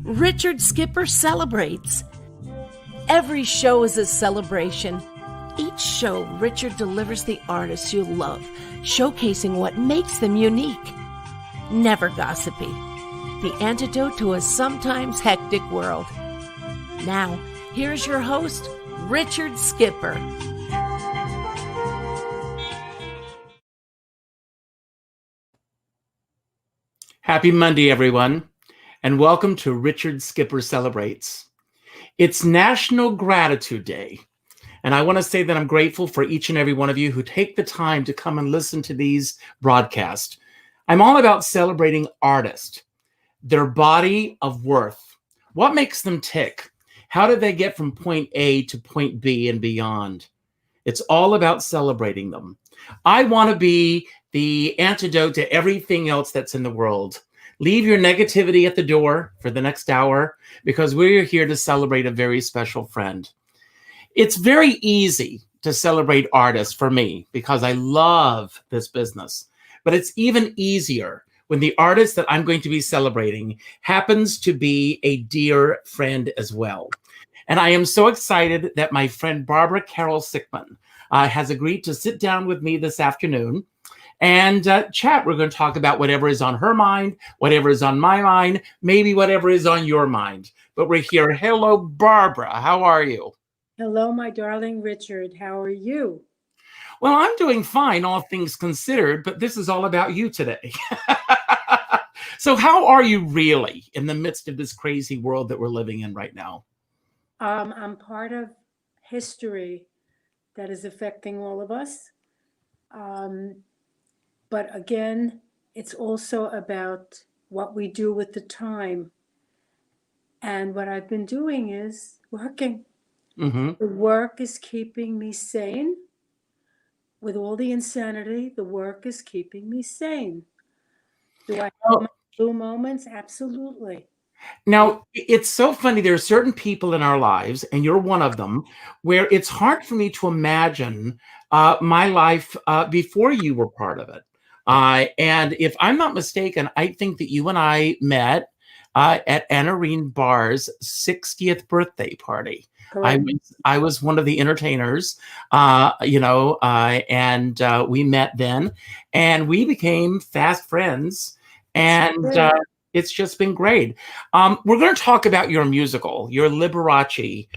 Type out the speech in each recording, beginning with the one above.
Richard Skipper celebrates. Every show is a celebration. Each show, Richard delivers the artists you love, showcasing what makes them unique. Never gossipy. The antidote to a sometimes hectic world. Now, here's your host, Richard Skipper. Happy Monday, everyone, and welcome to Richard Skipper Celebrates. It's National Gratitude Day, and I want to say that I'm grateful for each and every one of you who take the time to come and listen to these broadcasts. I'm all about celebrating artists, their body of worth. What makes them tick? How did they get from point A to point B and beyond? It's all about celebrating them. I want to be the antidote to everything else that's in the world. Leave your negativity at the door for the next hour because we're here to celebrate a very special friend. It's very easy to celebrate artists for me because I love this business, but it's even easier when the artist that I'm going to be celebrating happens to be a dear friend as well. And I am so excited that my friend Barbara Carole Sickmen has agreed to sit down with me this afternoon and chat. We're going to talk about whatever is on her mind, whatever is on my mind, maybe whatever is on your mind. But we're here. Hello, Barbara. How are you? Hello, my darling Richard. How are you? Well, I'm doing fine, all things considered, but this is all about you today. So how are you really in the midst of this crazy world that we're living in right now? I'm part of history that is affecting all of us. But again, it's also about what we do with the time. And what I've been doing is working. Mm-hmm. The work is keeping me sane. With all the insanity, the work is keeping me sane. Do I have my blue moments? Absolutely. Now, it's so funny. There are certain people in our lives, and you're one of them, where it's hard for me to imagine my life before you were part of it. And if I'm not mistaken, I think that you and I met at Anarene Bar's 60th birthday party. I was one of the entertainers, and we met then, and we became fast friends, and it's just been great. We're going to talk about your musical, your Liberace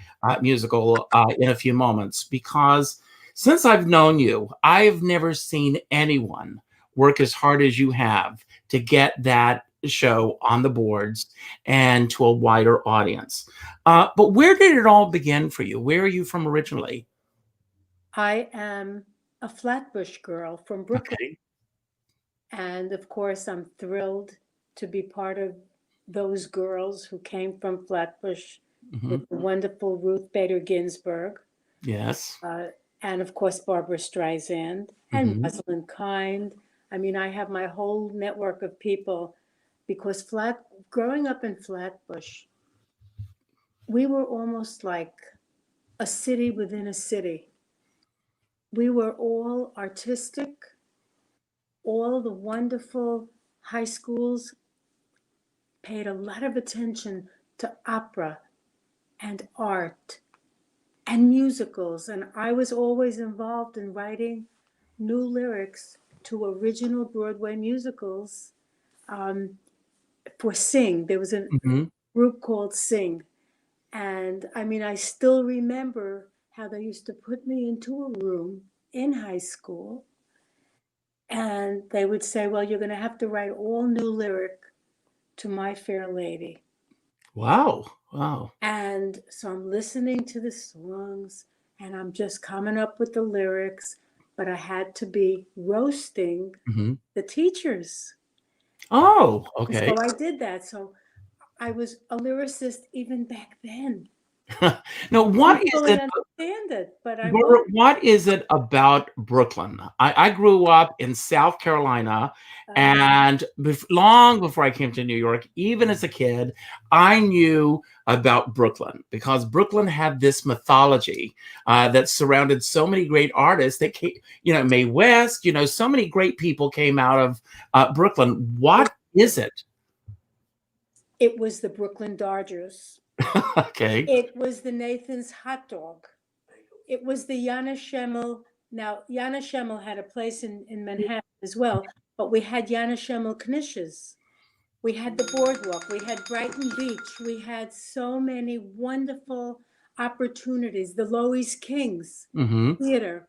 musical, in a few moments, because since I've known you, I've never seen anyone work as hard as you have to get that show on the boards and to a wider audience. But where did it all begin for you? Where are you from originally? I am a Flatbush girl from Brooklyn. Okay. And of course, I'm thrilled to be part of those girls who came from Flatbush with the wonderful Ruth Bader Ginsburg. Yes. And of course, Barbara Streisand and Rosalind Kind. I mean, I have my whole network of people because growing up in Flatbush, we were almost like a city within a city. We were all artistic. All the wonderful high schools paid a lot of attention to opera and art and musicals. And I was always involved in writing new lyrics to original Broadway musicals for Sing. There was a group called Sing. And I mean, I still remember how they used to put me into a room in high school. And they would say, well, you're going to have to write all new lyric to My Fair Lady. Wow. Wow. And so I'm listening to the songs and I'm just coming up with the lyrics, but I had to be roasting the teachers. Oh, okay. So I did that. So I was a lyricist even back then. Now, what is it? Understand it, but what is it about Brooklyn? I grew up in South Carolina, and long before I came to New York, even as a kid, I knew about Brooklyn because Brooklyn had this mythology that surrounded so many great artists that came, Mae West, so many great people came out of Brooklyn. What is it? It was the Brooklyn Dodgers. Okay. It was the Nathan's Hot Dog. It was the Yana Schemmel. Now, Yana Schemmel had a place in Manhattan as well, but we had Yana Schemmel Knishes. We had the boardwalk. We had Brighton Beach. We had so many wonderful opportunities. The Loewy's Kings Theater,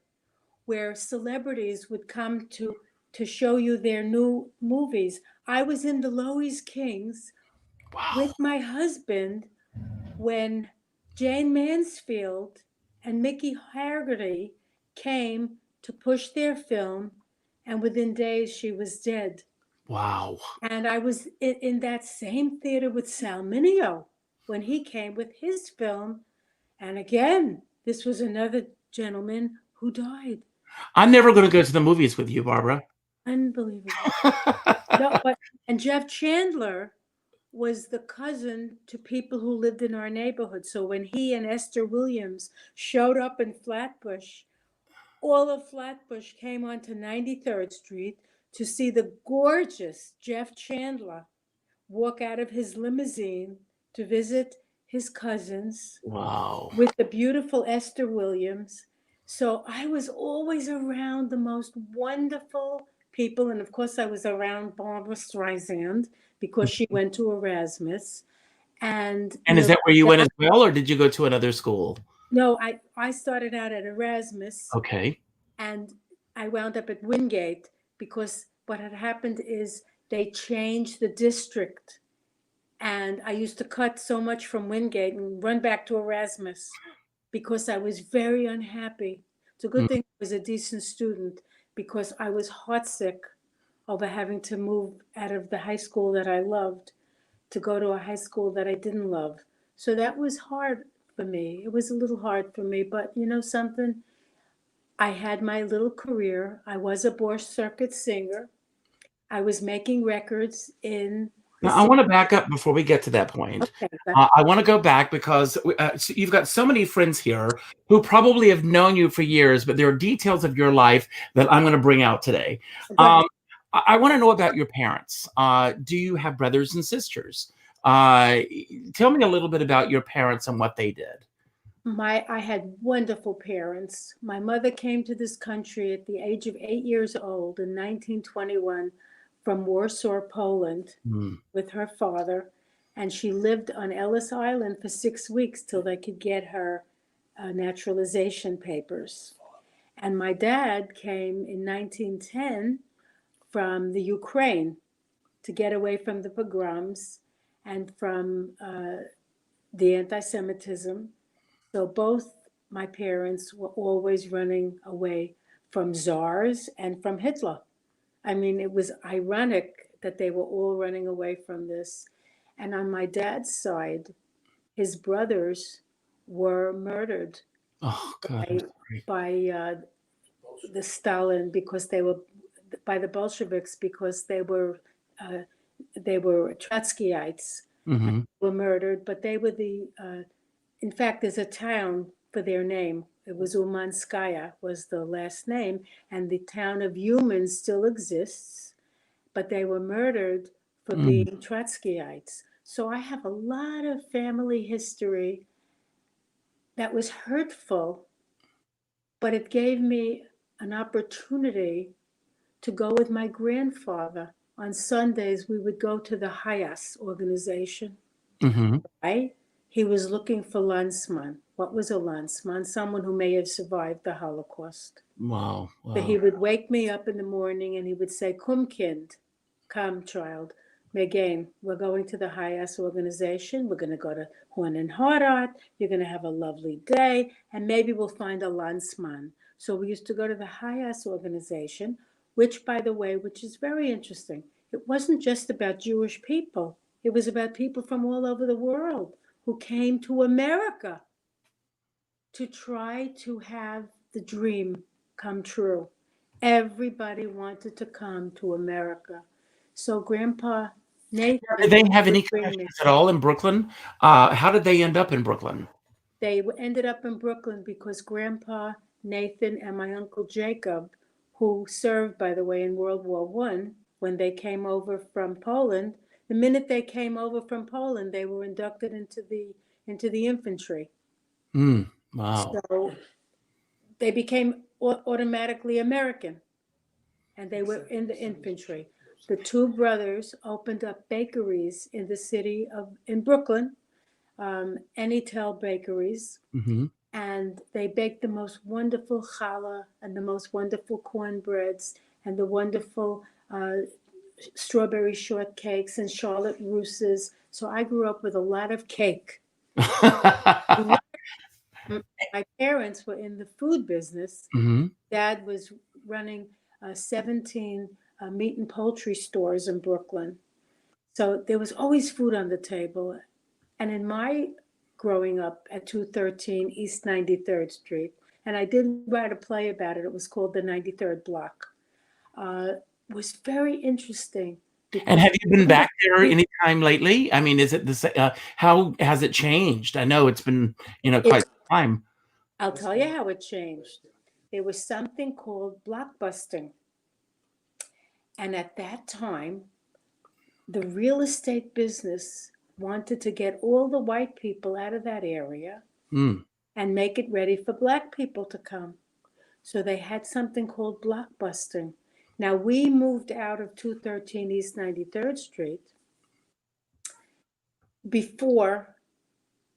where celebrities would come to show you their new movies. I was in the Loewy's Kings with my husband when Jane Mansfield and Mickey Haggerty came to push their film, and within days she was dead. Wow. And I was in that same theater with Sal Mineo when he came with his film. And again, this was another gentleman who died. I'm never going to go to the movies with you, Barbara. Unbelievable. No, and Jeff Chandler was the cousin to people who lived in our neighborhood. So when he and Esther Williams showed up in Flatbush, all of Flatbush came onto 93rd Street to see the gorgeous Jeff Chandler walk out of his limousine to visit his cousins. Wow. With the beautiful Esther Williams. So I was always around the most wonderful people. And of course, I was around Barbara Streisand because she went to Erasmus. And is that where you went as well, or did you go to another school? No, I started out at Erasmus. Okay. And I wound up at Wingate because what had happened is they changed the district. And I used to cut so much from Wingate and run back to Erasmus because I was very unhappy. It's a good thing I was a decent student because I was heartsick over having to move out of the high school that I loved to go to a high school that I didn't love. So that was hard for me. It was a little hard for me, but you know something? I had my little career. I was a Borscht Circuit singer. I was making records in. Now, I want to back up before we get to that point. Okay. I want to go back because you've got so many friends here who probably have known you for years, but there are details of your life that I'm going to bring out today. I want to know about your parents. Do you have brothers and sisters? Tell me a little bit about your parents and what they did. I had wonderful parents. My mother came to this country at the age of 8 years old in 1921 from Warsaw, Poland, with her father. And she lived on Ellis Island for 6 weeks till they could get her naturalization papers. And my dad came in 1910 from the Ukraine to get away from the pogroms and from the anti-Semitism. So both my parents were always running away from czars and from Hitler. I mean, it was ironic that they were all running away from this. And on my dad's side, his brothers were murdered by the Stalin because they were by the Bolsheviks because they were Trotskyites. Were murdered, but they were in fact, there's a town for their name. It was Umanskaya was the last name, and the town of Houseman still exists, but they were murdered for being Trotskyites. So I have a lot of family history that was hurtful, but it gave me an opportunity to go with my grandfather. On Sundays, we would go to the Hayas organization, right? He was looking for Landsman. What was a Landsman? Someone who may have survived the Holocaust. Wow. But he would wake me up in the morning and he would say, "Come, kind, come, child. Megan, we're going to the Hayas organization. We're going to go to Horn and Hardart. You're going to have a lovely day, and maybe we'll find a Landsman." So we used to go to the Hayas organization, which, by the way, which is very interesting. It wasn't just about Jewish people. It was about people from all over the world who came to America to try to have the dream come true. Everybody wanted to come to America. So Grandpa Nathan... Did they have any connections at all in Brooklyn? How did they end up in Brooklyn? They ended up in Brooklyn because Grandpa Nathan and my Uncle Jacob, who served, by the way, in World War I, when they came over from Poland, The minute they came over from Poland, they were inducted into the infantry. Wow. So they became automatically American, and they were in the infantry. The two brothers opened up bakeries in the city in Brooklyn, Anytel Bakeries, and they baked the most wonderful challah and the most wonderful cornbreads and the wonderful strawberry shortcakes and Charlotte Russes. So I grew up with a lot of cake. My parents were in the food business. Dad was running 17 meat and poultry stores in Brooklyn. So there was always food on the table. And in my growing up at 213 East 93rd Street, and I did write a play about it. It was called The 93rd Block. Was very interesting. And have you been back there any time lately? I mean, is it how has it changed? I know it's been, quite some time. I'll tell you how it changed. There was something called blockbusting. And at that time, the real estate business wanted to get all the white people out of that area and make it ready for Black people to come. So they had something called blockbusting. Now, we moved out of 213 East 93rd Street before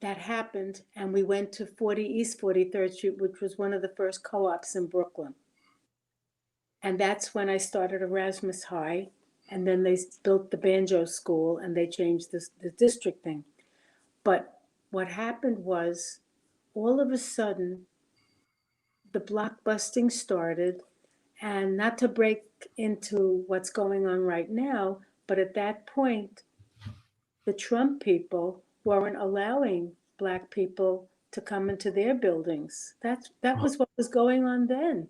that happened, and we went to 40 East 43rd Street, which was one of the first co-ops in Brooklyn. And that's when I started Erasmus High, and then they built the banjo school, and they changed the district thing. But what happened was, all of a sudden, the blockbusting started, and not to break into what's going on right now, but at that point, the Trump people weren't allowing Black people to come into their buildings. That was what was going on then.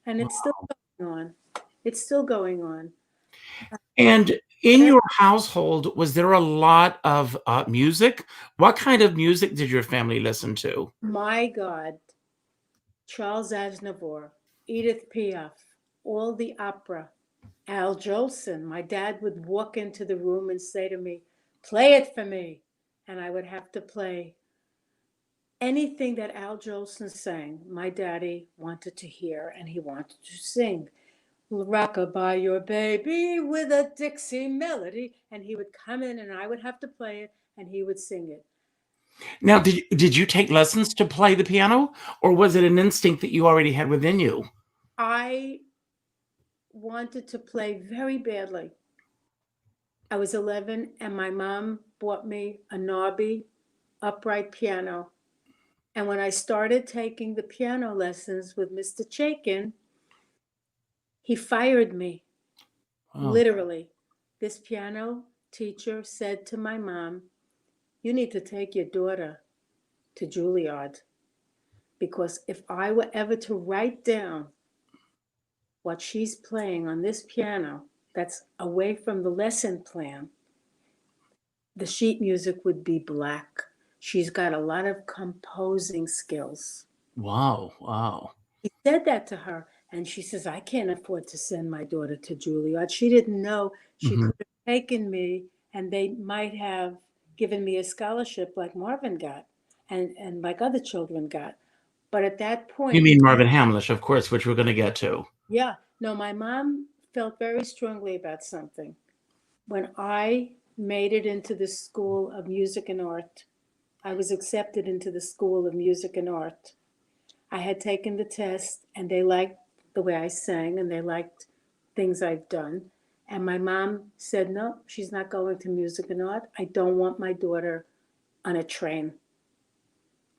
And it's still going on. It's still going on. And in your household, was there a lot of music? What kind of music did your family listen to? My God, Charles Aznavour, Edith Piaf, all the opera, Al Jolson. My dad would walk into the room and say to me, "Play it for me." And I would have to play anything that Al Jolson sang. My daddy wanted to hear, and he wanted to sing. "Rock-a-bye your baby with a Dixie melody." And he would come in and I would have to play it and he would sing it. Now, did you take lessons to play the piano, or was it an instinct that you already had within you? I wanted to play very badly. I was 11 and my mom bought me a knobby upright piano. And when I started taking the piano lessons with Mr. Chaikin, he fired me. Literally. This piano teacher said to my mom, "You need to take your daughter to Juilliard, because if I were ever to write down what she's playing on this piano that's away from the lesson plan, the sheet music would be black. She's got a lot of composing skills." Wow. He said that to her, and she says, "I can't afford to send my daughter to Juilliard." She didn't know she could have taken me, and they might have given me a scholarship like Marvin got, and like other children got. But at that point... You mean Marvin Hamlish, of course, which we're going to get to. Yeah. No, my mom felt very strongly about something. When I made it into the School of Music and Art, I was accepted into the School of Music and Art. I had taken the test, and they liked the way I sang, and they liked things I've done. And my mom said, "No, she's not going to music and art. I don't want my daughter on a train."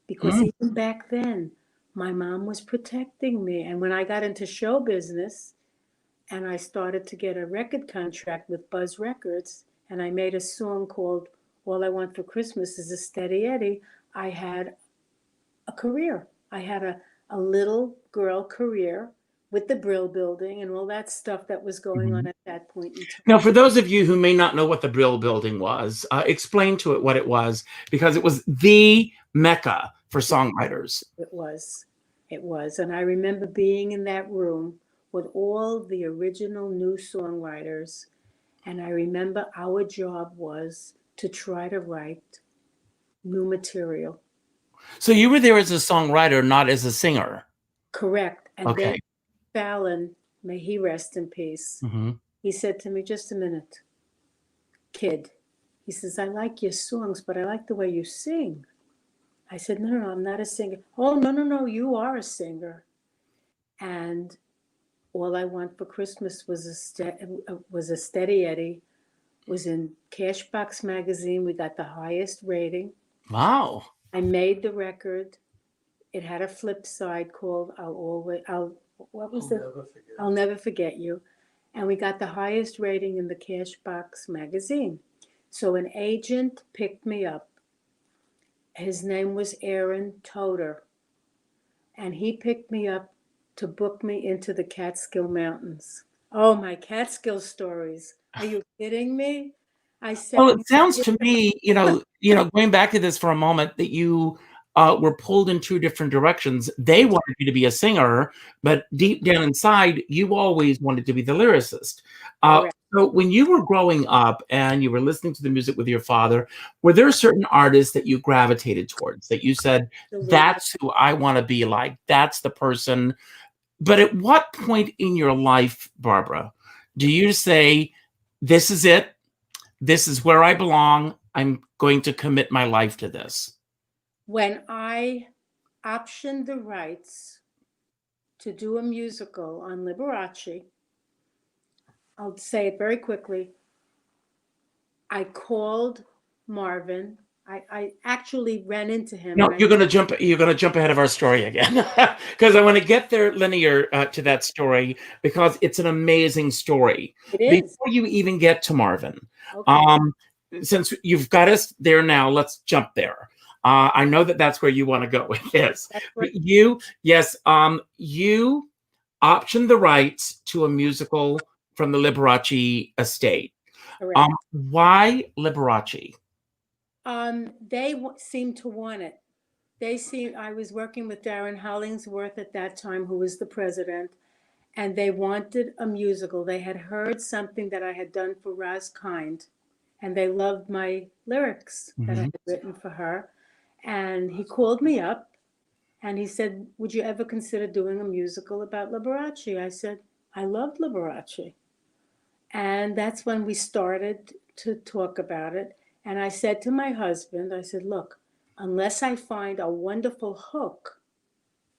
Because even back then, my mom was protecting me. And when I got into show business and I started to get a record contract with Buzz Records, and I made a song called "All I Want for Christmas Is a Steady Eddie," I had a career. I had a little girl career with the Brill Building and all that stuff that was going on at that point in time. Now, for those of you who may not know what the Brill Building was, explain to it what it was, because it was the mecca for songwriters. It was. And I remember being in that room with all the original new songwriters, And I remember our job was to try to write new material. So you were there as a songwriter, not as a singer. Correct. And Okay. then Fallon, may he rest in peace, he said to me, just a minute, kid. He says, I like your songs, but I like the way you sing. I said, no, I'm not a singer. Oh, no, you are a singer. And all I want for Christmas was a Steady Eddie, was in Cashbox magazine. We got the highest rating. Wow. I made the record. It had a flip side called I'll Never Forget You. And we got the highest rating in the Cashbox magazine. So an agent picked me up. His name was Aaron Toder. And he picked me up to book me into the Catskill Mountains. Oh, my Catskill stories. Are you kidding me? I said, well, it sounds to me, going back to this for a moment, that you were pulled in two different directions. They wanted you to be a singer, but deep down inside, you always wanted to be the lyricist. So when you were growing up and you were listening to the music with your father, were there certain artists that you gravitated towards, that you said, that's who I want to be like, that's the person? But at what point in your life, Barbara, do you say, this is it? This is where I belong. I'm going to commit my life to this? When I optioned the rights to do a musical on Liberace, I'll say it very quickly. I called Marvin. I actually ran into him. No, you're going to jump ahead of our story again, because I want to get there linear to that story, because it's an amazing story. It is. Before you even get to Marvin, since you've got us there now, let's jump there. I know that's where you want to go with this. But you optioned the rights to a musical from the Liberace estate. Why Liberace? They seemed to want it. I was working with Darren Hollingsworth at that time, who was the president, and they wanted a musical. They had heard something that I had done for Roz Kind, and they loved my lyrics that I had written for her. And he called me up and he said, would you ever consider doing a musical about Liberace? I said, I loved Liberace. And that's when we started to talk about it. And I said to my husband, I said, look, unless I find a wonderful hook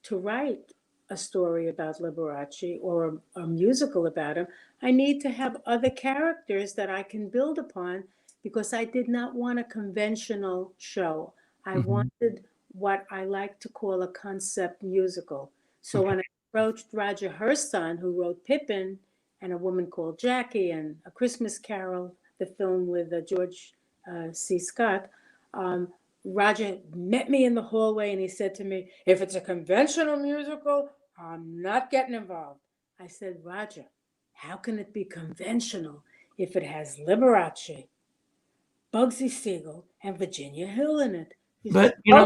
to write a story about Liberace or a musical about him, I need to have other characters that I can build upon, because I did not want a conventional show. I wanted what I like to call a concept musical. So when I approached Roger Herson, who wrote Pippin and A Woman Called Jackie and A Christmas Carol, the film with George C. Scott, Roger met me in the hallway and he said to me, if it's a conventional musical, I'm not getting involved. I said, Roger, how can it be conventional if it has Liberace, Bugsy Siegel, and Virginia Hill in it? But I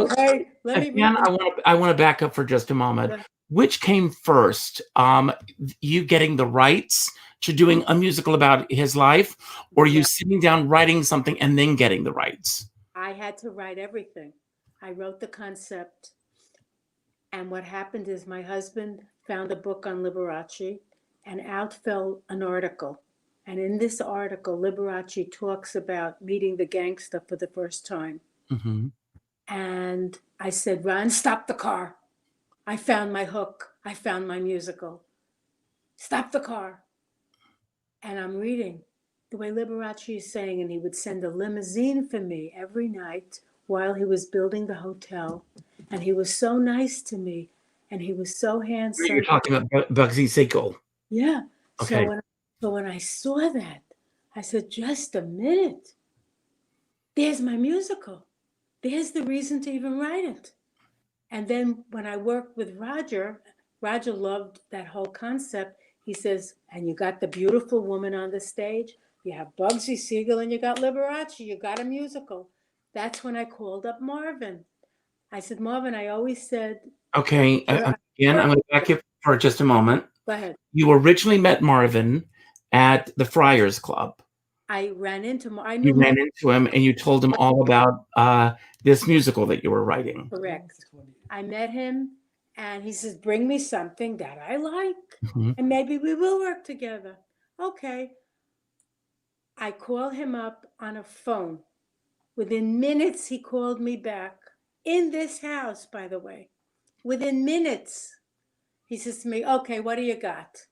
want to back up for just a moment. Yeah. Which came first? You getting the rights to doing a musical about his life, or you sitting down writing something and then getting the rights? I had to write everything. I wrote the concept, and what happened is my husband found a book on Liberace, and out fell an article. And in this article, Liberace talks about meeting the gangster for the first time. And I said, Ron, stop the car. I found my hook. I found my musical. Stop the car. And I'm reading the way Liberace is saying, and he would send a limousine for me every night while he was building the hotel. And he was so nice to me, and he was so handsome. You're talking about Bugsy Siegel. Yeah. Okay. So when I saw that, I said, just a minute. There's my musical. There's the reason to even write it. And then when I worked with Roger loved that whole concept. He says, and you got the beautiful woman on the stage, you have Bugsy Siegel, and you got Liberace, you got a musical. That's when I called up Marvin. I said, Marvin, I always said... Okay, again, I'm going to back you for just a moment. Go ahead. You originally met Marvin at the Friars Club. I ran into him. I You knew ran into him and you told him all about this musical that you were writing. correct. I met him and he says, bring me something that I like Mhm. and maybe we will work together. Okay. I call him up on a phone. Within minutes, he called me back in this house, by the way. Within minutes, he says to me, okay, what do you got?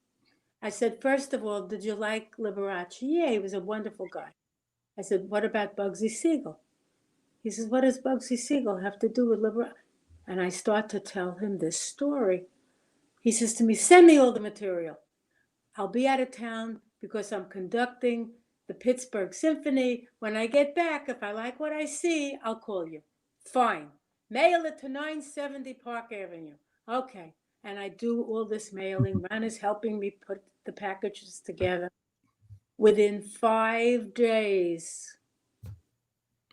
I said, first of all, did you like Liberace? Yeah, he was a wonderful guy. I said, what about Bugsy Siegel? He says, what does Bugsy Siegel have to do with Liberace? And I start to tell him this story. He says to me, send me all the material. I'll be out of town because I'm conducting the Pittsburgh Symphony. When I get back, if I like what I see, I'll call you. Fine. Mail it to 970 Park Avenue. Okay. And I do all this mailing. Ron is helping me put the packages together. Within 5 days,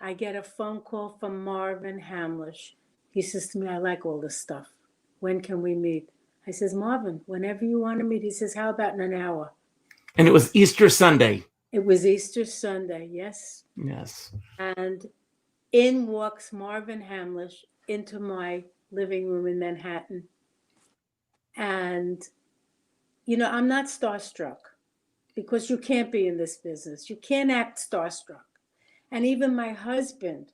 I get a phone call from Marvin Hamlish. He says to me, I like all this stuff. When can we meet? I says, Marvin, whenever you want to meet. He says, how about in an hour? And it was Easter Sunday. It was Easter Sunday, yes. Yes. And in walks Marvin Hamlish into my living room in Manhattan. And, you know, I'm not starstruck because you can't be in this business. You can't act starstruck. And even my husband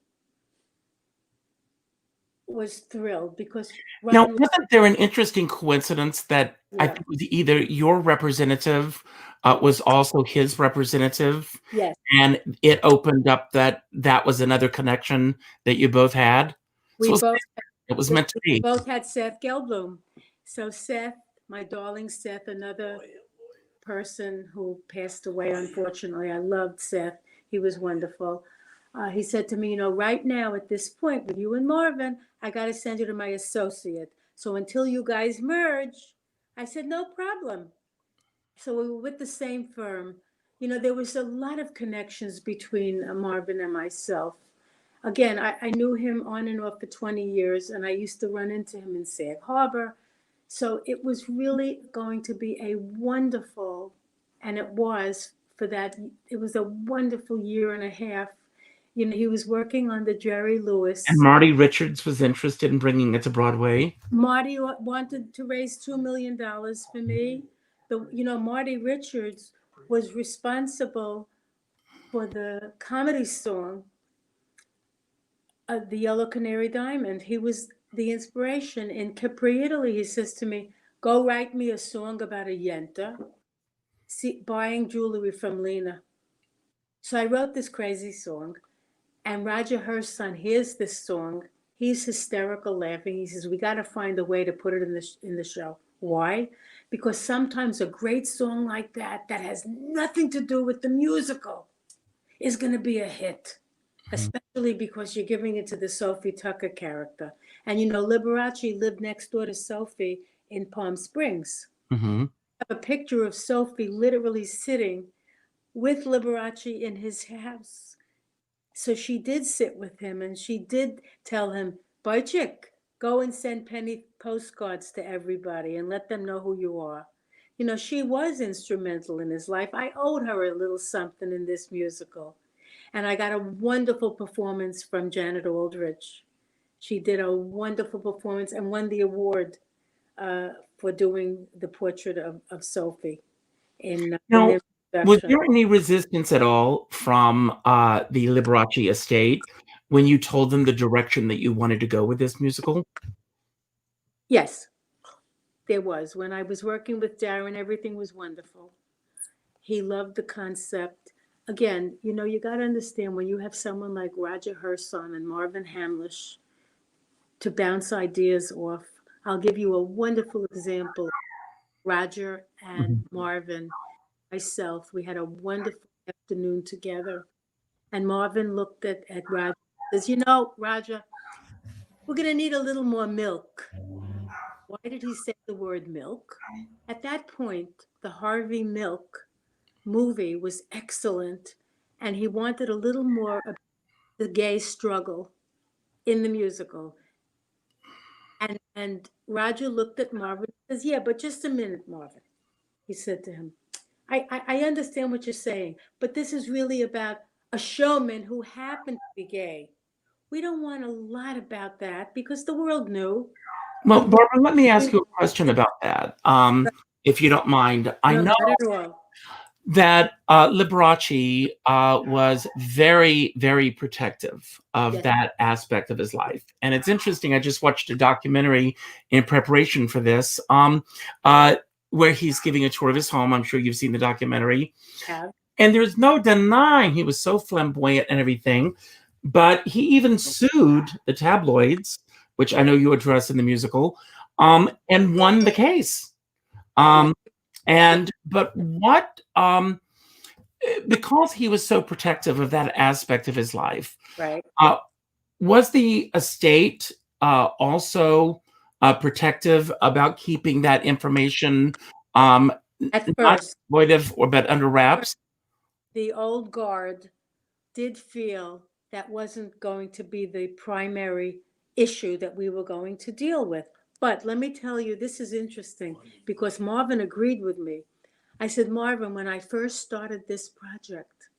was thrilled because Now, Ron, wasn't there an interesting coincidence that I yeah, think it was either your representative was also his representative, yes, and it opened up that was another connection that you both had? So we both it was meant to be. both had Seth Gelblum. So Seth, my darling Seth, another person who passed away, unfortunately. I loved Seth. He was wonderful. He said to me, you know, right now at this point with you and Marvin, I got to send you to my associate. So until you guys merge, I said, no problem. So we were with the same firm. You know, there was a lot of connections between Marvin and myself. Again, I knew him on and off for 20 years, and I used to run into him in Sag Harbor. So it was really going to be a wonderful, and it was for that, it was a wonderful year and a half. You know, he was working on the Jerry And Lewis. Marty Richards was interested in bringing it to Broadway. Marty wanted to raise $2 million for me. You know, Marty Richards was responsible for the comedy song, The Yellow Canary Diamond. He was the inspiration. In Capri, Italy, he says to me, go write me a song about a yenta buying jewelry from Lena. So I wrote this crazy song, and Roger Hirschson hears this song. He's hysterical laughing. He says, we got to find a way to put it in the show. Why? Because sometimes a great song like that has nothing to do with the musical is going to be a hit, especially because you're giving it to the Sophie Tucker character. And, you know, Liberace lived next door to Sophie in Palm Springs. Mm-hmm. I have a picture of Sophie literally sitting with Liberace in his house. So she did sit with him and she did tell him, Bojik, go and send penny postcards to everybody and let them know who you are. You know, she was instrumental in his life. I owed her a little something in this musical. And I got a wonderful performance from Janet Aldrich. She did a wonderful performance and won the award for doing the portrait of Sophie in the Now, NIMS was production. there any resistance at all from the Liberace estate when you told them the direction that you wanted to go with this musical? Yes, there was. When I was working with Darren, everything was wonderful. He loved the concept. Again, you know, you got to understand when you have someone like Roger Hirschson and Marvin Hamlish to bounce ideas off. I'll give you a wonderful example. Roger and Marvin, myself, we had a wonderful afternoon together. And Marvin looked at Roger and says, you know, Roger, we're going to need a little more milk. Why did he say the word milk? At that point, the Harvey Milk movie was excellent, and he wanted a little more of the gay struggle in the musical. And Roger looked at Marvin and says, yeah, but just a minute, Marvin. He said to him, I understand what you're saying, but this is really about a showman who happened to be gay. We don't want a lot about that because the world knew. Well, We want, Barbara, let me ask we, you a question about that, if you don't mind. I no, know not at all. that Liberace was very, very protective of Yes, that aspect of his life. And it's interesting, I just watched a documentary in preparation for this, where he's giving a tour of his home. I'm sure you've seen the documentary. have. And there's no denying he was so flamboyant and everything. But he even sued the tabloids, which I know you address in the musical, and won the case. Yes, But what because he was so protective of that aspect of his life, right. uh, was the estate also protective about keeping that information At not first, exploitive or but under wraps? the old guard did feel that wasn't going to be the primary issue that we were going to deal with. But let me tell you, this is interesting because Marvin agreed with me. I said, Marvin, when I first started this project,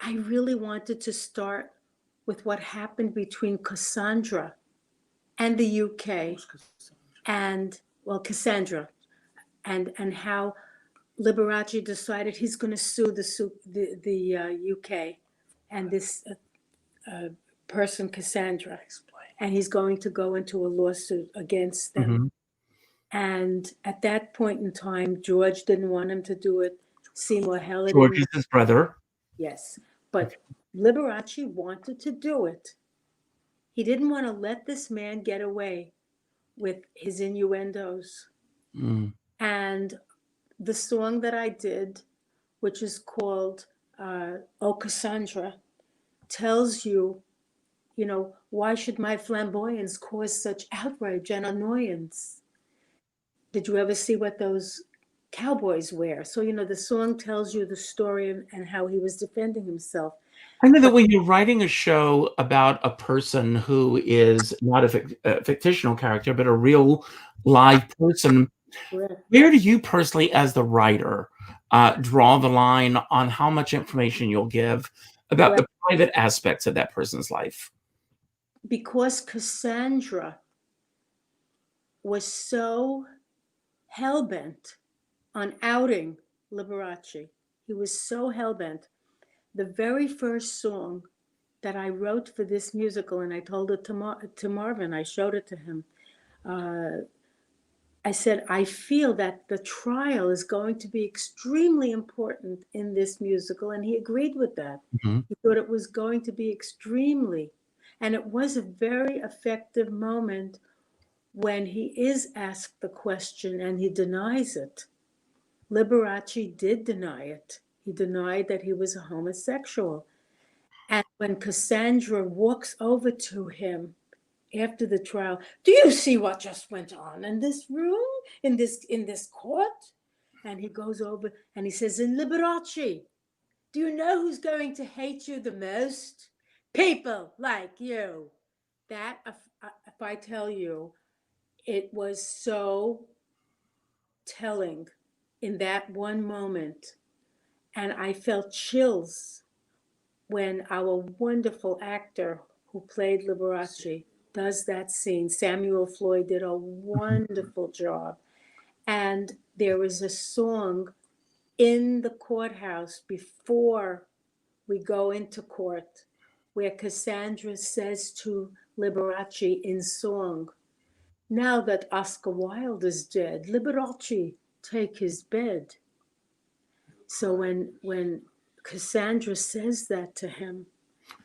I really wanted to start with what happened between Cassandra and the UK and, well, Cassandra, and how Liberace decided he's going to sue the UK and this person, Cassandra, and he's going to go into a lawsuit against them. Mhm. And at that point in time, George didn't want him to do it. Seymour Heller George didn't. is his brother. Yes, but Liberace wanted to do it. He didn't want to let this man get away with his innuendos. Mm. And the song that I did, which is called "Oh Cassandra," tells you, why should my flamboyance cause such outrage and annoyance? Did you ever see what those cowboys wear? So, the song tells you the story and how he was defending himself. I know that But when you're writing a show about a person who is not a fictional character, but a real live person, where do you personally, as the writer, draw the line on how much information you'll give about well, the private aspects of that person's life? because Cassandra was so hell-bent on outing Liberace, he was so hell-bent. The very first song that I wrote for this musical, and I told it to Marvin, I showed it to him. I said, I feel that the trial is going to be extremely important in this musical. And he agreed with that. Mhm. He thought it was going to be extremely. And it was a very effective moment when he is asked the question and he denies it. Liberace did deny it. He denied that he was a homosexual. And when Cassandra walks over to him after the trial, do you see what just went on in this room, in this court? And he goes over and he says, in Liberace, do you know who's going to hate you the most? People like you. That, if I tell you, it was so telling in that one moment. And I felt chills when our wonderful actor who played Liberace does that scene. Samuel Floyd did a wonderful job. And there was a song in the courthouse before we go into court where Cassandra says to Liberace in song, now that Oscar Wilde is dead, Liberace, take his bed. So when Cassandra says that to him,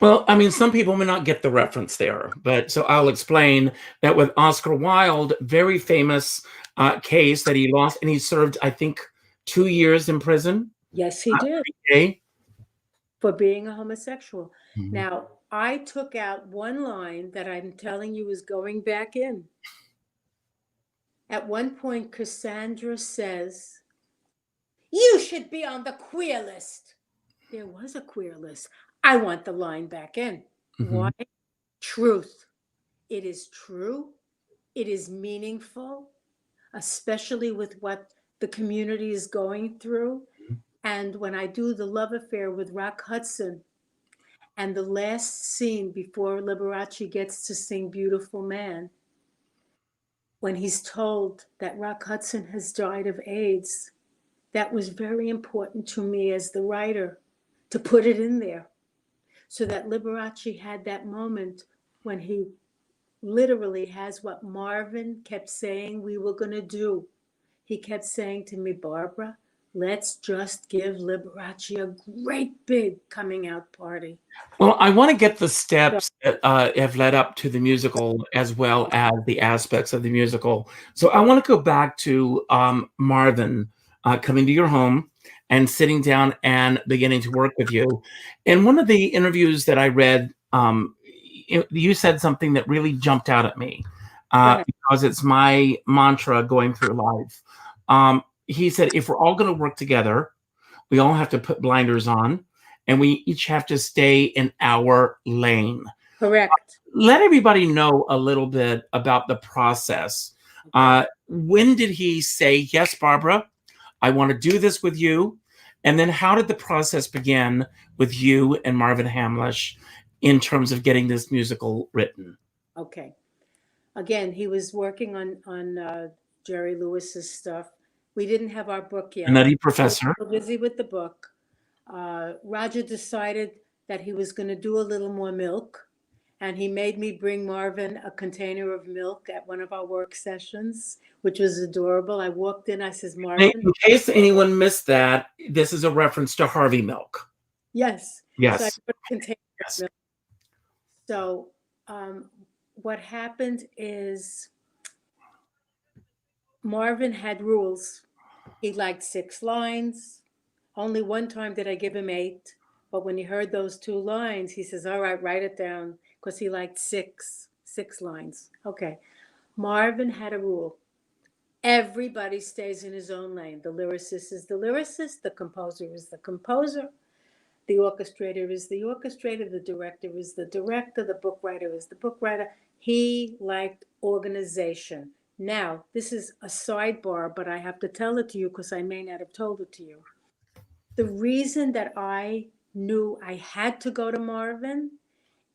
Well, I mean, some people may not get the reference there, but so I'll explain that with Oscar Wilde, very famous case that he lost, and he served, I think, 2 years in prison. yes, he did, Okay. for being a homosexual. Mhm. Now, I took out one line that I'm telling you is going back in. At one point, Cassandra says, you should be on the queer list. There was a queer list. I want the line back in. Why? Mhm. Truth. It is true. It is meaningful, especially with what the community is going through. And when I do the love affair with Rock Hudson, and the last scene before Liberace gets to sing Beautiful Man, when he's told that Rock Hudson has died of AIDS, that was very important to me as the writer to put it in there, so that Liberace had that moment when he literally has what Marvin kept saying we were going to do. He kept saying to me, Barbara, let's just give Liberace a great big coming out party. Well, I want to get the steps that have led up to the musical as well as the aspects of the musical. So I want to go back to Marvin coming to your home and sitting down and beginning to work with you. In one of the interviews that I read, you said something that really jumped out at me because it's my mantra going through life. He said, if we're all going to work together, we all have to put blinders on, and we each have to stay in our lane. Correct. Let everybody know a little bit about the process. When did he say, yes, Barbara, I want to do this with you? And then how did the process begin with you and Marvin Hamlish in terms of getting this musical written? Okay. Again, he was working on Jerry Lewis's stuff. We didn't have our book yet. A Nutty Professor. We were busy with the book. Roger decided that he was going to do a little more milk, and he made me bring Marvin a container of milk at one of our work sessions, which was adorable. I walked in, I says, Marvin. In case anyone missed that, this is a reference to Harvey Milk. Yes. Yes. So I put a container of milk. So what happened is Marvin had rules. He liked 6 lines. Only one time did I give him 8. But when he heard those 2 lines, he says, all right, write it down, because he liked 6 lines. Okay. Marvin had a rule. Everybody stays in his own lane. The lyricist is the lyricist. The composer is the composer. The orchestrator is the orchestrator. The director is the director. The book writer is the book writer. He liked organization. Now, this is a sidebar, but I have to tell it to you because I may not have told it to you. The reason that I knew I had to go to Marvin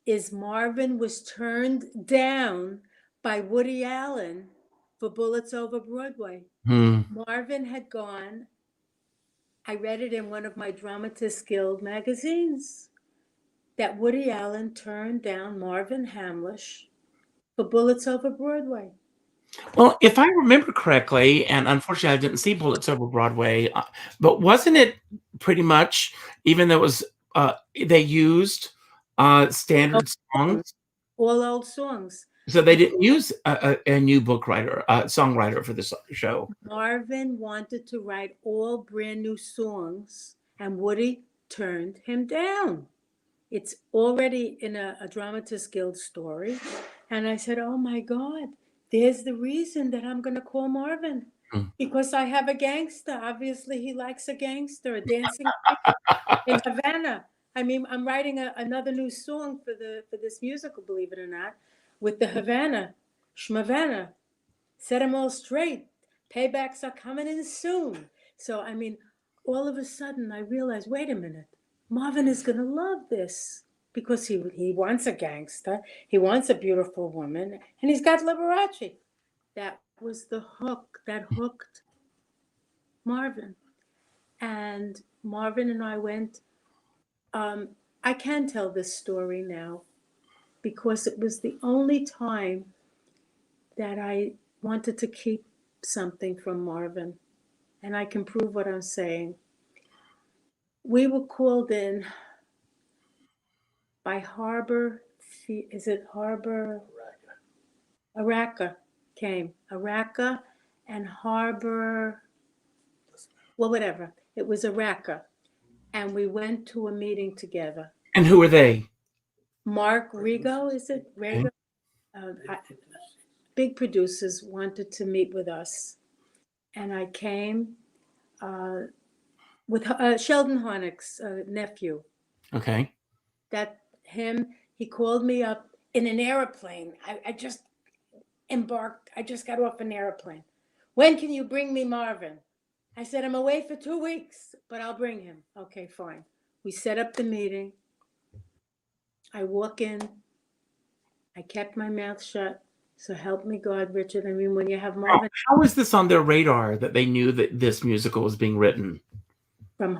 is Marvin was turned down by Woody Allen for Bullets Over Broadway. Marvin had gone, I read it in one of my Dramatists Guild magazines, that Woody Allen turned down Marvin Hamlish for Bullets Over Broadway. Well, if I remember correctly, and unfortunately I didn't see Bullets Over Broadway, but wasn't it pretty much, even though it was, they used standard songs? All old songs. So they didn't use a new songwriter for this show. Marvin wanted to write all brand new songs, and Woody turned him down. It's already in a Dramatists Guild story. And I said, oh my God, there's the reason that I'm going to call Marvin. Because I have a gangster. Obviously, he likes a gangster, a dancing in Havana. I mean, I'm writing another new song for this musical, believe it or not, with the Havana, Shmavana. Set them all straight. Paybacks are coming in soon. So, I mean, all of a sudden I realized, wait a minute, Marvin is going to love this because he wants a gangster. He wants a beautiful woman, and he's got Liberace. That was the hook that hooked Marvin. And Marvin and I went, I can tell this story now because it was the only time that I wanted to keep something from Marvin, and I can prove what I'm saying. We were called in by Harbor, is it Harbor? Araca came. Araca and Harbor, well, whatever. It was Araca. And we went to a meeting together. And who are they? Mark Rigo, is it? Rigo? Big producers wanted to meet with us. And I came with Sheldon Harnick's nephew. Okay. He called me up in an airplane. I just embarked. I just got off an airplane. When can you bring me Marvin? I said, I'm away for 2 weeks, but I'll bring him. Okay, fine. We set up the meeting. I walk in. I kept my mouth shut. So help me God, Richard. I mean, when you have Marvin. How was this on their radar that they knew that this musical was being written? From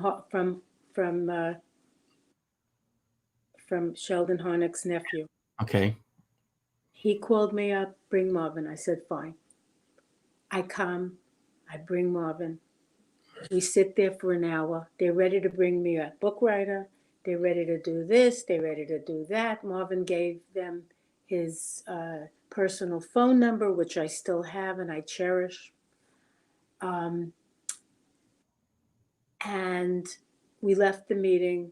Sheldon Harnick's nephew. Okay. He called me up, bring Marvin. I said, fine. I come, I bring Marvin. We sit there for an hour. They're ready to bring me a book writer. They're ready to do this. They're ready to do that. Marvin gave them his personal phone number, which I still have and I cherish. And we left the meeting.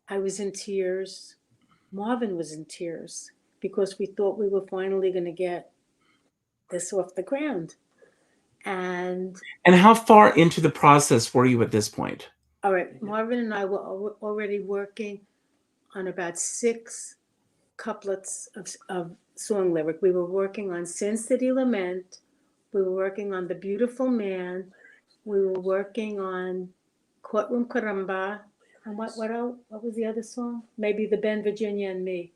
I was in tears. Marvin was in tears because we thought we were finally going to get this off the ground. And how far into the process were you at this point? All right, Marvin and I were already working on about 6 couplets of song lyric. We were working on Sin City Lament. We were working on The Beautiful Man. We were working on Courtroom Caramba. And what was the other song? Maybe The Ben, Virginia, and Me.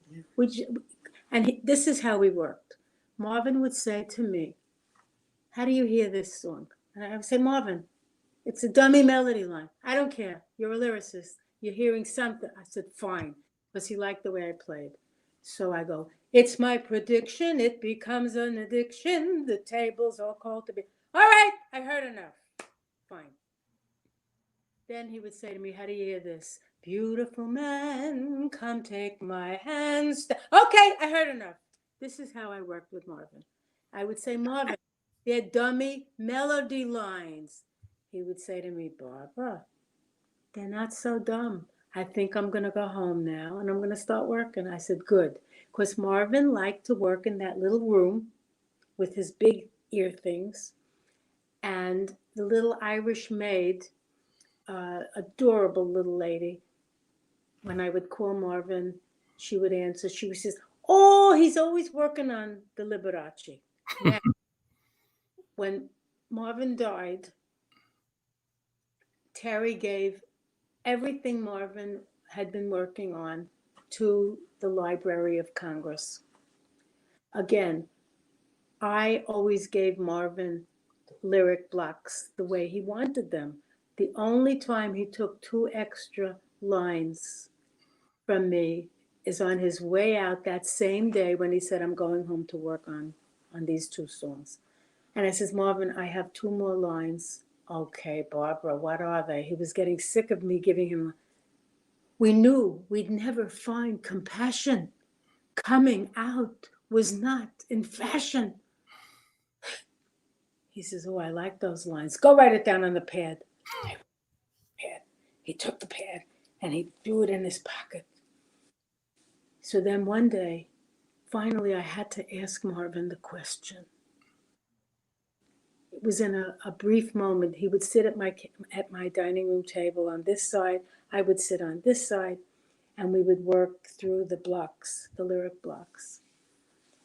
This is how we worked. Marvin would say to me, how do you hear this song? And I would say, Marvin, it's a dummy melody line. I don't care. You're a lyricist. You're hearing something. I said, fine, because he liked the way I played. So I go, it's my prediction. It becomes an addiction. The tables all called to be. All right, I heard enough. Fine. Then he would say to me, how do you hear this? Beautiful man, come take my hands. Okay, I heard enough. This is how I worked with Marvin. I would say, Marvin, they're dummy melody lines. He would say to me, Barbara, they're not so dumb. I think I'm going to go home now and I'm going to start working. I said, good. Because Marvin liked to work in that little room with his big ear things. And the little Irish maid, adorable little lady, when I would call Marvin, she would answer. She says, oh, he's always working on the Liberace. Now, when Marvin died, Terry gave everything Marvin had been working on to the Library of Congress. Again, I always gave Marvin lyric blocks the way he wanted them. The only time he took 2 extra lines from me is on his way out that same day when he said, I'm going home to work on these 2 songs. And I says, Marvin, I have 2 more lines. Okay, Barbara, what are they? He was getting sick of me giving him. We knew we'd never find compassion. Coming out was not in fashion. He says, oh, I like those lines. Go write it down on the pad. He took the pad and he threw it in his pocket. So then one day, finally, I had to ask Marvin the question. It was in a brief moment. He would sit at my dining room table on this side. I would sit on this side, and we would work through the blocks, the lyric blocks.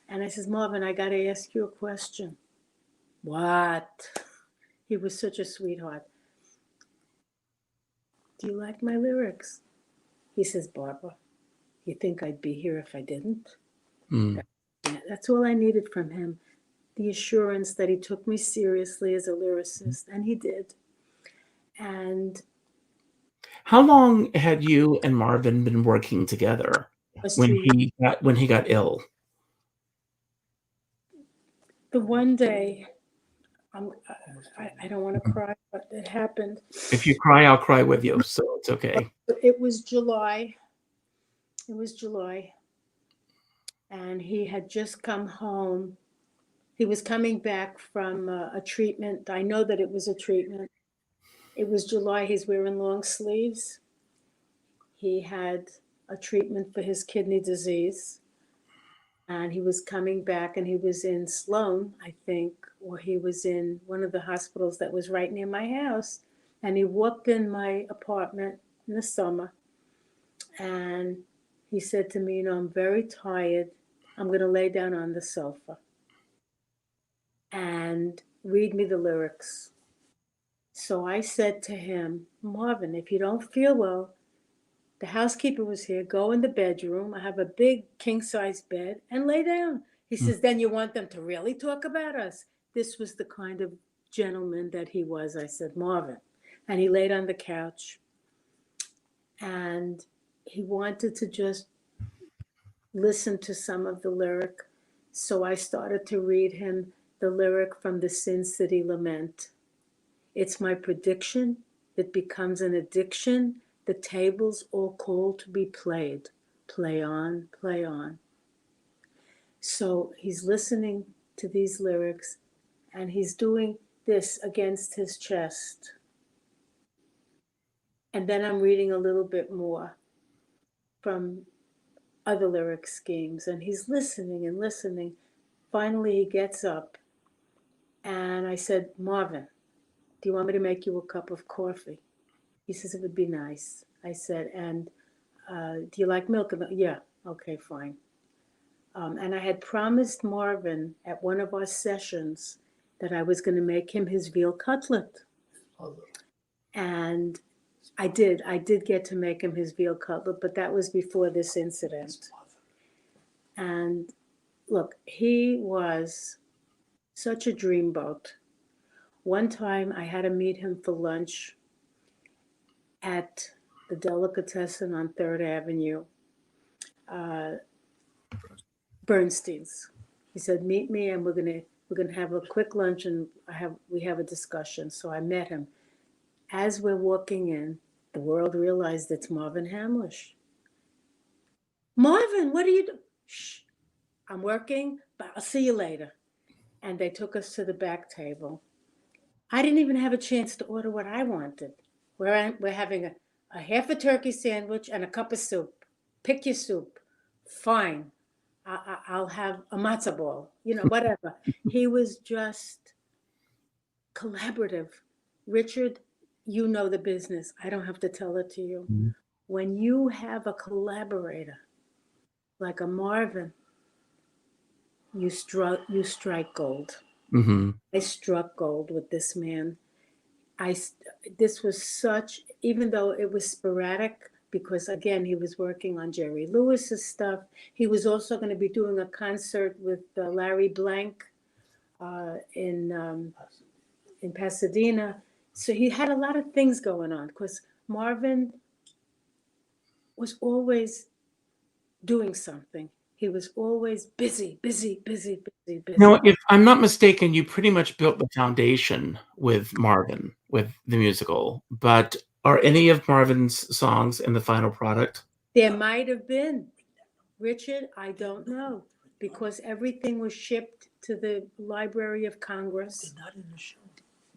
And I says, Marvin, I got to ask you a question. What? He was such a sweetheart. Do you like my lyrics? He says, Barbara, you think I'd be here if I didn't? That's all I needed from him. The assurance that he took me seriously as a lyricist, and he did. And how long had you and Marvin been working together when he got ill? The one day, I don't want to cry, but it happened. If you cry, I'll cry with you, so it's okay. It was July. And he had just come home. He was coming back from a treatment. I know that it was a treatment. It was July. He's wearing long sleeves. He had a treatment for his kidney disease. And he was coming back, and he was in Sloan, I think, or he was in one of the hospitals that was right near my house. And he walked in my apartment in the summer. And he said to me, I'm very tired. I'm going to lay down on the sofa and read me the lyrics. So I said to him, Marvin, if you don't feel well, the housekeeper was here, go in the bedroom. I have a big king-size bed and lay down. He says, then you want them to really talk about us? This was the kind of gentleman that he was. I said, Marvin. And he laid on the couch and he wanted to just listen to some of the lyric. So I started to read him the lyric from the Sin City Lament. It's my prediction. It becomes an addiction. The tables all call to be played. Play on, play on. So he's listening to these lyrics and he's doing this against his chest. And then I'm reading a little bit more from other lyric schemes and he's listening and listening. Finally, he gets up and I said, Marvin, do you want me to make you a cup of coffee? He says, it would be nice. I said, and do you like milk? Yeah, okay, fine. And I had promised Marvin at one of our sessions that I was going to make him his veal cutlet. And I did get to make him his veal cutlet, but that was before this incident. And look, he was such a dreamboat. One time I had to meet him for lunch at the Delicatessen on 3rd Avenue, Bernstein's. He said, meet me and we're gonna have a quick lunch and we have a discussion. So I met him. As we're walking in, the world realized it's Marvin Hamlish. Marvin, what are you doing? Shh, I'm working, but I'll see you later. And they took us to the back table. I didn't even have a chance to order what I wanted. We're having a half a turkey sandwich and a cup of soup. Pick your soup. Fine. I'll have a matzo ball, whatever. He was just collaborative. Richard, you know the business. I don't have to tell it to you. Mm-hmm. When you have a collaborator like a Marvin, you strike gold. Mm-hmm. I struck gold with this man. This was such, even though it was sporadic, because again, he was working on Jerry Lewis's stuff. He was also going to be doing a concert with Larry Blank in Pasadena. So he had a lot of things going on because Marvin was always doing something. He was always busy. Now, if I'm not mistaken, you pretty much built the foundation with Marvin, with the musical. But are any of Marvin's songs in the final product? There might have been. Richard, I don't know. Because everything was shipped to the Library of Congress. It's not in the show.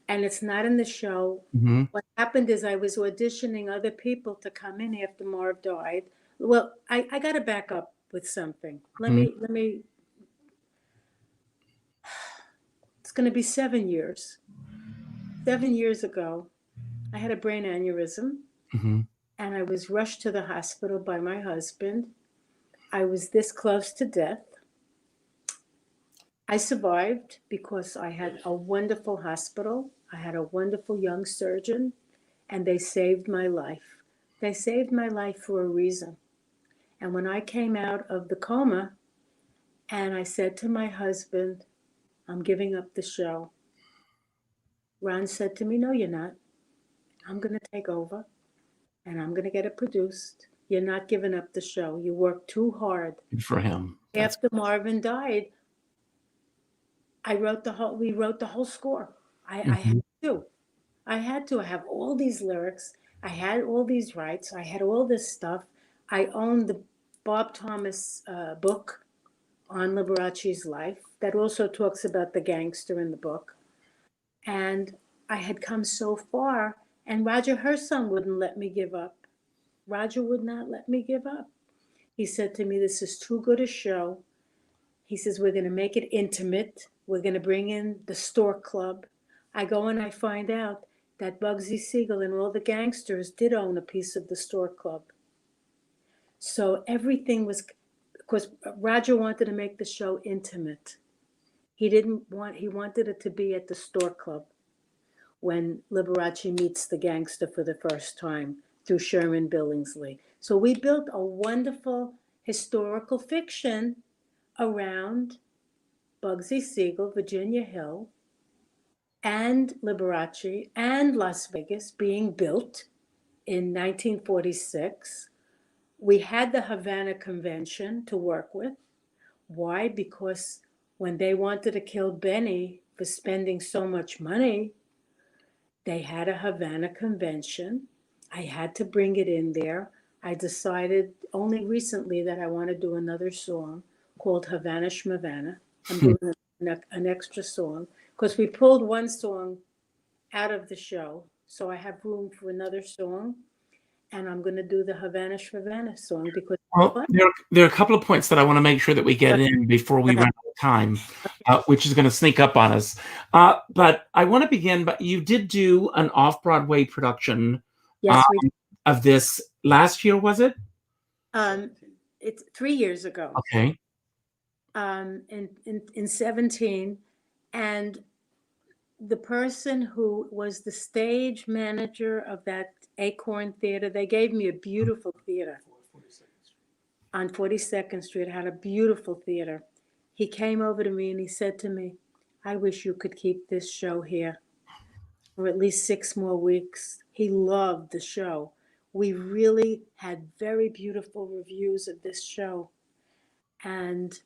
And it's not in the show. Mm-hmm. What happened is I was auditioning other people to come in after Marv died. Well, I got to back up with something. Let me. It's going to be 7 years. 7 years ago, I had a brain aneurysm, mm-hmm. and I was rushed to the hospital by my husband. I was this close to death. I survived because I had a wonderful hospital. I had a wonderful young surgeon, and they saved my life. They saved my life for a reason. And when I came out of the coma, and I said to my husband, I'm giving up the show. Ron said to me, no, you're not. I'm going to take over, and I'm going to get it produced. You're not giving up the show. You worked too hard. Good for him. After Marvin died, we wrote the whole score. I had to. I have all these lyrics. I had all these rights. I had all this stuff. I owned the Bob Thomas book on Liberace's life that also talks about the gangster in the book. And I had come so far, and Roger Herson wouldn't let me give up. Roger would not let me give up. He said to me, this is too good a show. He says, we're going to make it intimate. We're going to bring in the Stork Club. I go and I find out that Bugsy Siegel and all the gangsters did own a piece of the Stork Club. So everything was, because Roger wanted to make the show intimate. He wanted it to be at the Stork Club. when Liberace meets the gangster for the first time through Sherman Billingsley. So we built a wonderful historical fiction around Bugsy Siegel, Virginia Hill, and Liberace and Las Vegas being built in 1946. We had the Havana Convention to work with. Why? Because when they wanted to kill Benny for spending so much money, they had a Havana Convention. I had to bring it in there. I decided only recently that I want to do another song called Havana Shmavana. I'm doing an extra song because we pulled one song out of the show. So I have room for another song. And I'm going to do the Havana Shmavana song because there are a couple of points that I want to make sure that we get in before we run out of time, which is going to sneak up on us. But I want to begin, but you did do an off-Broadway production of this last year, was it? It's 3 years ago. Okay. In 17. And the person who was the stage manager of that Acorn Theater, they gave me a beautiful theater on 42nd Street. It had a beautiful theater. He came over to me and he said to me, I wish you could keep this show here for at least 6 more weeks. He loved the show. We really had very beautiful reviews of this show. And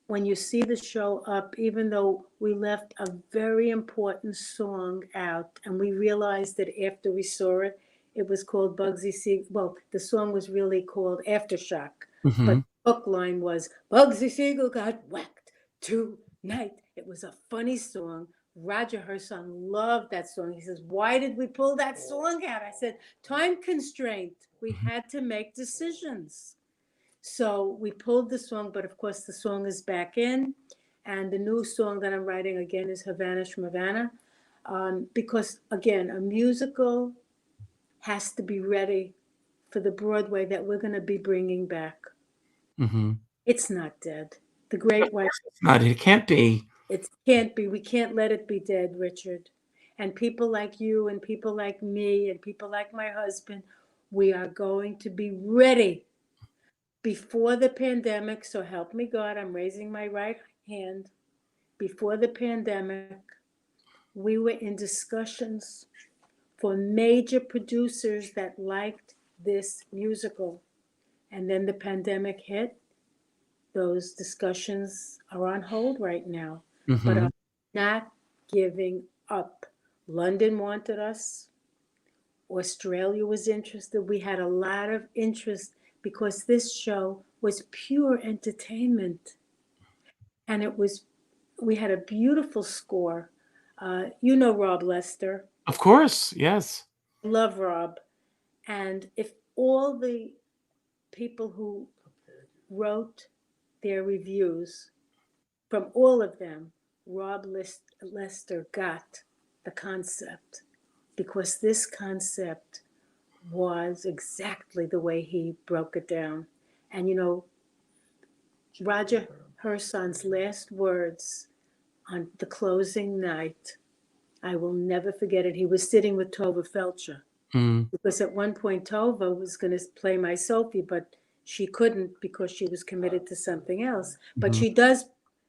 when you see the show up, even though we left a very important song out, and we realized that after we saw it, it was called Bugsy Siegel. Well, the song was really called Aftershock, but the hook line was Bugsy Siegel got whacked tonight. It was a funny song. Roger Herson loved that song. He says, why did we pull that song out? I said, time constraint. We had to make decisions. So we pulled the song, but of course the song is back in. And the new song that I'm writing again is Havana Shmavana. Because again, a musical has to be ready for the Broadway that we're going to be bringing back. It's not dead. The Great White. It can't be. It can't be. We can't let it be dead, Richard. And people like you and people like me and people like my husband, we are going to be ready before the pandemic. So help me God, I'm raising my right hand. Before the pandemic, we were in discussions for major producers that liked this musical. And then the pandemic hit. Those discussions are on hold right now. But I'm not giving up. London wanted us. Australia was interested. We had a lot of interest because this show was pure entertainment. And we had a beautiful score. You know Rob Lester. Of course, yes. I love Rob. And if all the people who wrote their reviews, from all of them, Rob Lester got the concept, because this concept was exactly the way he broke it down. And you know, Roger Herson's last words on the closing night, I will never forget it. He was sitting with Tova Felcher, because at one point Tova was going to play my Sophie, but she couldn't because she was committed to something else. But she does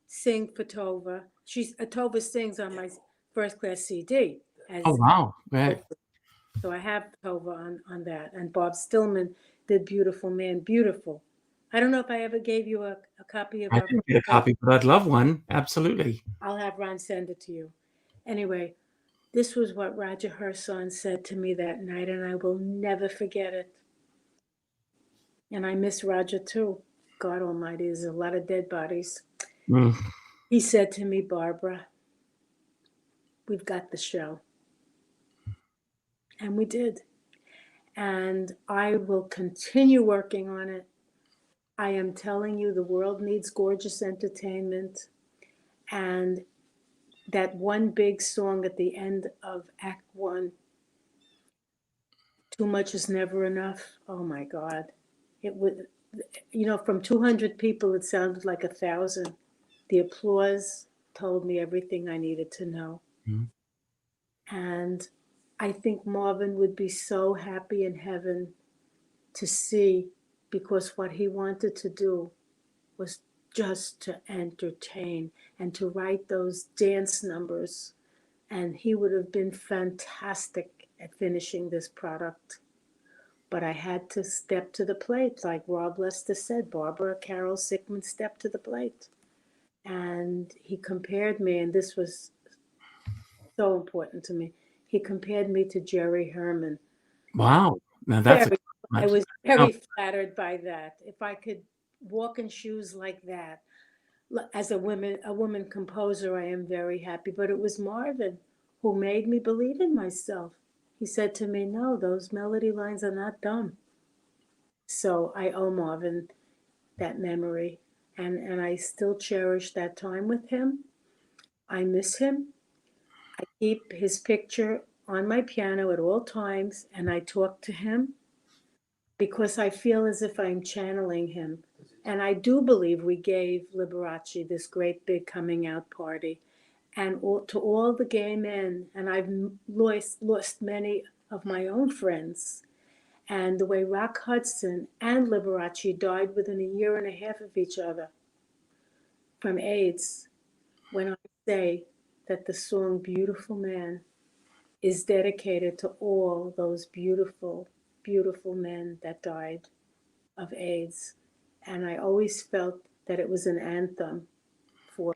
sing for Tova. Tova sings on my first class CD. Oh, wow. Right. So I have Tova on that. And Bob Stillman did Beautiful Man, Beautiful. I don't know if I ever gave you a copy of I didn't get a copy, but I'd love one. Absolutely. I'll have Ron send it to you. Anyway, this was what Roger Herson said to me that night, and I will never forget it. And I miss Roger too. God almighty, there's a lot of dead bodies. He said to me, Barbara, we've got the show. And we did. And I will continue working on it. I am telling you, the world needs gorgeous entertainment. And that one big song at the end of Act 1, Too Much Is Never Enough. Oh my God. It would, you know, from 200 people, it sounded like 1,000. The applause told me everything I needed to know. And I think Marvin would be so happy in heaven to see, because what he wanted to do was just to entertain and to write those dance numbers. And he would have been fantastic at finishing this product. But I had to step to the plate. Like Rob Lester said, Barbara Carole Sickmen stepped to the plate. And he compared me, and this was so important to me. He compared me to Jerry Herman. Wow. Now that's I was very flattered by that. If I could walk in shoes like that, as a woman composer, I am very happy. But it was Marvin who made me believe in myself. He said to me, no, those melody lines are not dumb. So I owe Marvin that memory. And I still cherish that time with him. I miss him. I keep his picture on my piano at all times, and I talk to him because I feel as if I'm channeling him. And I do believe we gave Liberace this great big coming out party. And to all the gay men, and I've lost many of my own friends. And the way Rock Hudson and Liberace died within a year and a half of each other from AIDS, when I say that the song Beautiful Man is dedicated to all those beautiful, beautiful men that died of AIDS. And I always felt that it was an anthem for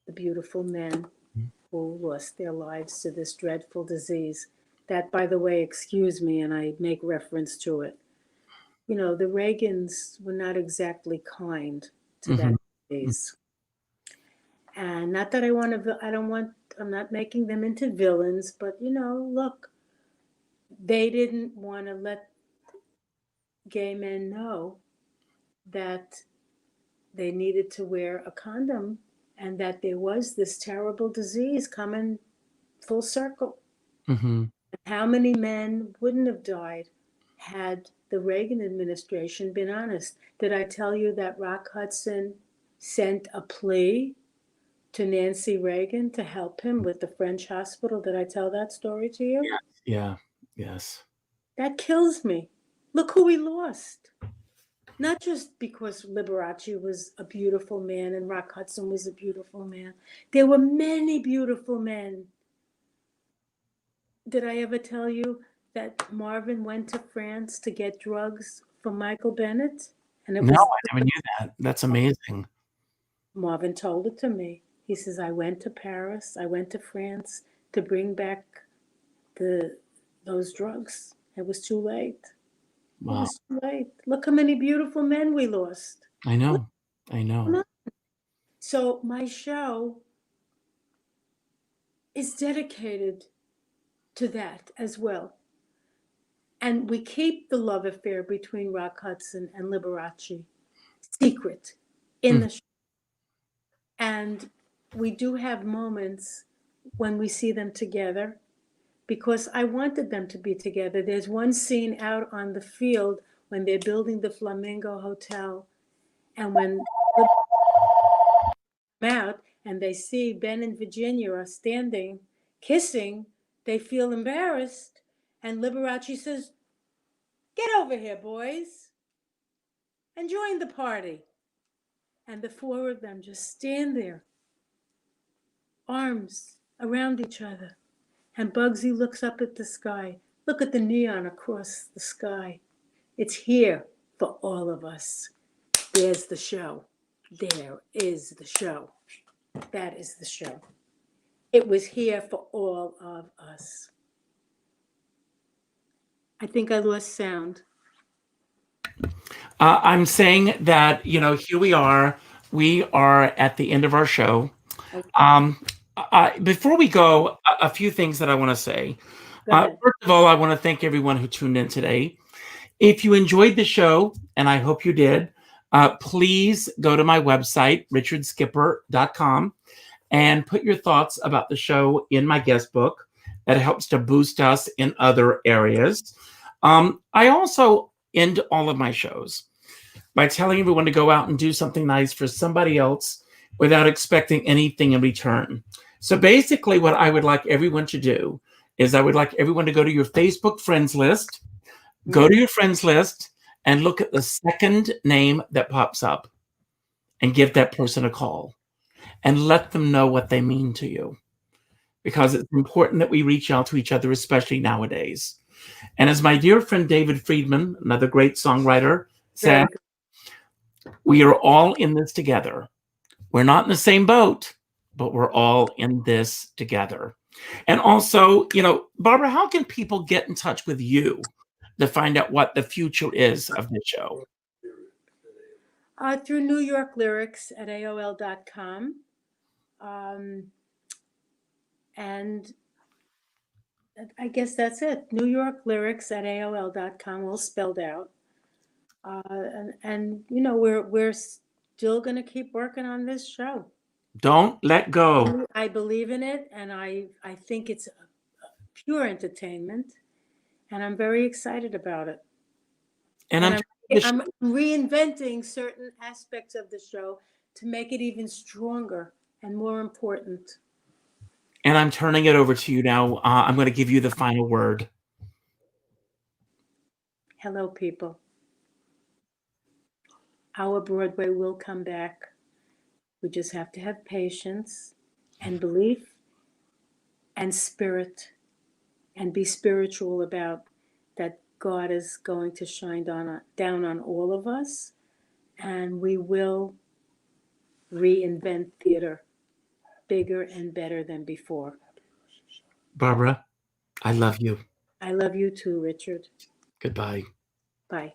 the beautiful men who lost their lives to this dreadful disease. That, by the way, excuse me, and I make reference to it. You know, the Reagans were not exactly kind to that disease. And not that I'm not making them into villains, but, you know, look, they didn't want to let gay men know that they needed to wear a condom and that there was this terrible disease coming full circle. How many men wouldn't have died had the Reagan administration been honest? Did I tell you that Rock Hudson sent a plea to Nancy Reagan to help him with the French hospital? Did I tell that story to you? Yeah. Yes. That kills me. Look who we lost. Not just because Liberace was a beautiful man and Rock Hudson was a beautiful man. There were many beautiful men. Did I ever tell you that Marvin went to France to get drugs from Michael Bennett? And I never knew that. That's amazing. Marvin told it to me. He says, I went to Paris, I went to France to bring back those drugs. It was too late. Wow. It was too late. Look how many beautiful men we lost. I know. So my show is dedicated to that as well. And we keep the love affair between Rock Hudson and Liberace secret in the show. And we do have moments when we see them together because I wanted them to be together. There's one scene out on the field when they're building the Flamingo Hotel, and when they come out and they see Ben and Virginia are standing, kissing, they feel embarrassed, and Liberace says, get over here, boys, and join the party. And the four of them just stand there, arms around each other. And Bugsy looks up at the sky. Look at the neon across the sky. It's here for all of us. There's the show. There is the show. That is the show. It was here for all of us. I think I lost sound. I'm saying that, here we are. We are at the end of our show. Okay. Before we go, a few things that I want to say. First of all, I want to thank everyone who tuned in today. If you enjoyed the show, and I hope you did, please go to my website, richardskipper.com, and put your thoughts about the show in my guest book. That helps to boost us in other areas. I also end all of my shows by telling everyone to go out and do something nice for somebody else without expecting anything in return. So basically what I would like everyone to do is I would like everyone to go to your Facebook friends list, go to your friends list, and look at the second name that pops up and give that person a call and let them know what they mean to you. Because it's important that we reach out to each other, especially nowadays. And as my dear friend David Friedman, another great songwriter, said, we are all in this together. We're not in the same boat, but we're all in this together. And also, Barbara, how can people get in touch with you to find out what the future is of the show? Through New York Lyrics at AOL.com. And I guess that's it. New York Lyrics at AOL.com, all spelled out. And we're still going to keep working on this show. Don't let go. I believe in it, and I think it's pure entertainment, and I'm very excited about it. And I'm reinventing certain aspects of the show to make it even stronger and more important. And I'm turning it over to you now. I'm going to give you the final word. Hello, people. Our Broadway will come back. We just have to have patience and belief and spirit and be spiritual about that. God is going to shine down on all of us, and we will reinvent theater bigger and better than before. Barbara, I love you. I love you too, Richard. Goodbye. Bye.